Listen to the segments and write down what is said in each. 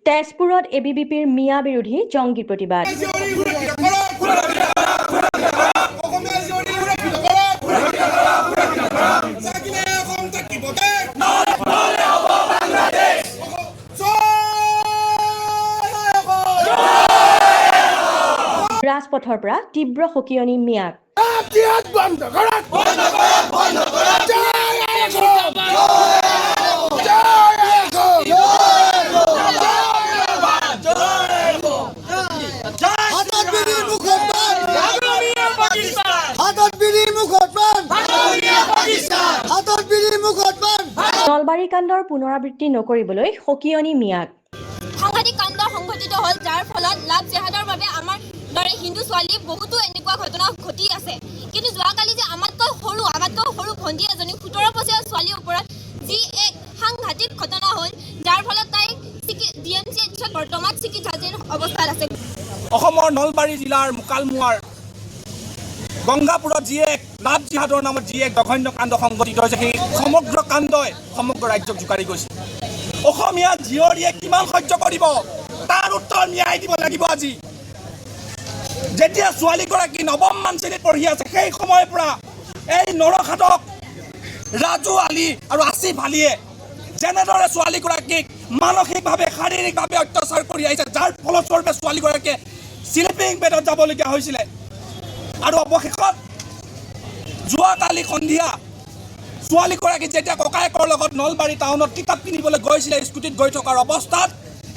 তেজপুৰত এবিভিপিৰ মিয়া বিৰোধী জংগী প্ৰতিবাদ। ৰাজপথৰ পৰা তীব্ৰ সকিয়নি মিয়াক। নলবাৰী কাণ্ডৰ পুনৰাবৃত্তি নকৰিবলৈ সকিয়নি মিয়াক। সাংঘাতিক কাণ্ড সংঘটিত হ'ল, যাৰ ফলত লাভ জেহাদৰ বাবে আমাৰ দৰে হিন্দু ছোৱালী বহুতো এনেকুৱা ঘটনা ঘটি আছে। কিন্তু যোৱাকালি যে আমাতকৈ সৰু ভণ্টি এজনী 17 বছৰীয়া ছোৱালীৰ ওপৰত যি এক সাংঘাতিক ঘটনা হ'ল, যাৰ ফলত তাই DMCHত বৰ্তমান চিকিৎসাধীন অৱস্থাত আছে। অসমৰ নলবাৰী জিলাৰ মুকালমুৱাৰ গংগাপুৰত যি এক লাভ জিহাদৰ নামত যি এক জঘন্য কাণ্ড সংঘটিত হৈছে, সেই সমগ্ৰ কাণ্ডই সমগ্ৰ ৰাজ্যক জোকাৰি গৈছে। অসমীয়া জীয়ৰীয়ে কিমান সহ্য কৰিব, তাৰ উত্তৰ ন্যায় দিব লাগিব। আজি যেতিয়া ছোৱালীগৰাকী নৱমমান শ্ৰেণীত পঢ়ি আছে, সেই সময়ৰ পৰা এই নৰখাদক ৰাজু আলী আৰু আসিফ আলীয়ে যেনেদৰে ছোৱালীগৰাকীক মানসিকভাৱে শাৰীৰিকভাৱে অত্যাচাৰ কৰি আহিছে, যাৰ ফলস্বৰূপে ছোৱালীগৰাকীয়ে স্লিপিং বেডত যাবলগীয়া হৈছিলে। আৰু অৱশেষত যোৱাকালি সন্ধিয়া ছোৱালীগৰাকী যেতিয়া ককায়েকৰ লগত নলবাৰী টাউনত কিতাপ কিনিবলৈ গৈছিলে, স্কুটিত গৈ থকাৰ অৱস্থাত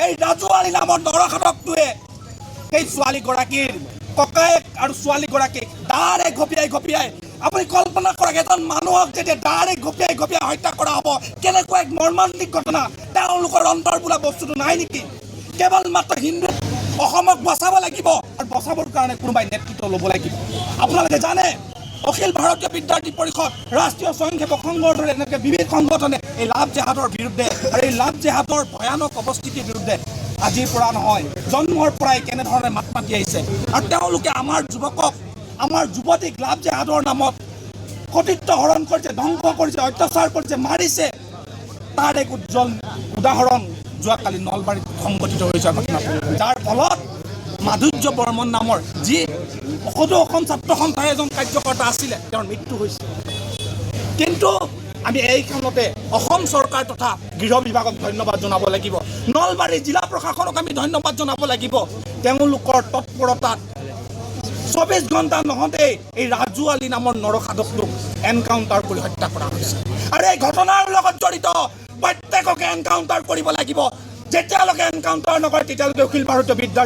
এই ৰাজু আলী নামৰ নৰখাদকটোৱে সেই ছোৱালীগৰাকীৰ ককায়েক আৰু ছোৱালীগৰাকীক দাৰে ঘপিয়াই আপুনি কল্পনা কৰক, এজন মানুহক যেতিয়া দাৰে ঘপিয়াই হত্যা কৰা হ'ব, কেনেকুৱা এক মৰ্মান্তিক ঘটনা। তেওঁলোকৰ অন্তৰ বোলা বস্তুটো নাই নেকি? কেৱল মাত্ৰ হিন্দু অসমক বচাব লাগিব, আৰু বচাবৰ কাৰণে কোনোবাই নেতৃত্ব ল'ব লাগিব। আপোনালোকে জানে, অখিল ভাৰতীয় বিদ্যাৰ্থী পৰিষদ, ৰাষ্ট্ৰীয় স্বয়ংসেৱক সংঘৰ দৰে এনেকৈ বিবিধ সংগঠনে এই লাভ জেহাদৰ বিৰুদ্ধে আৰু এই লাভ জেহাদৰ ভয়ানক অৱস্থিতিৰ বিৰুদ্ধে আজিৰ পৰা নহয়, জন্মৰ পৰাই কেনেধৰণে মাত মাতি আহিছে। আৰু তেওঁলোকে আমাৰ যুৱকক, আমাৰ যুৱতীক লাভ জেহাদৰ নামত সতীত্ব হৰণ কৰিছে, ধ্বংস কৰিছে, অত্যাচাৰ কৰিছে, মাৰিছে। তাৰ এক উজ্জ্বল উদাহৰণ যোৱাকালি নলবাৰীত সংঘটিত হৈছে ঘটনা, যাৰ ফলত মাধুৰ্য বৰ্মন নামৰ যি সদৌ অসম ছাত্ৰ সন্থাৰ এজন কাৰ্যকৰ্তা আছিলে, তেওঁৰ মৃত্যু হৈছে। কিন্তু আমি এইখনতে অসম চৰকাৰ তথা গৃহ বিভাগক ধন্যবাদ জনাব লাগিব, নলবাৰী জিলা প্ৰশাসনক আমি ধন্যবাদ জনাব লাগিব। তেওঁলোকৰ তৎপৰতাত 24 ঘণ্টা নহওঁতেই এই ৰাজু আলী নামৰ নৰখাদকটোক এনকাউণ্টাৰ কৰি হত্যা কৰা হৈছে। আৰু এই ঘটনাৰ লগত জড়িত প্ৰত্যেককে এনকাউণ্টাৰ কৰিব লাগিব। যেতিয়ালৈকে এনকাউণ্টাৰ নকৰে, তেতিয়ালৈকে অখিল ভাৰতীয় বিদ্যাৰ্থী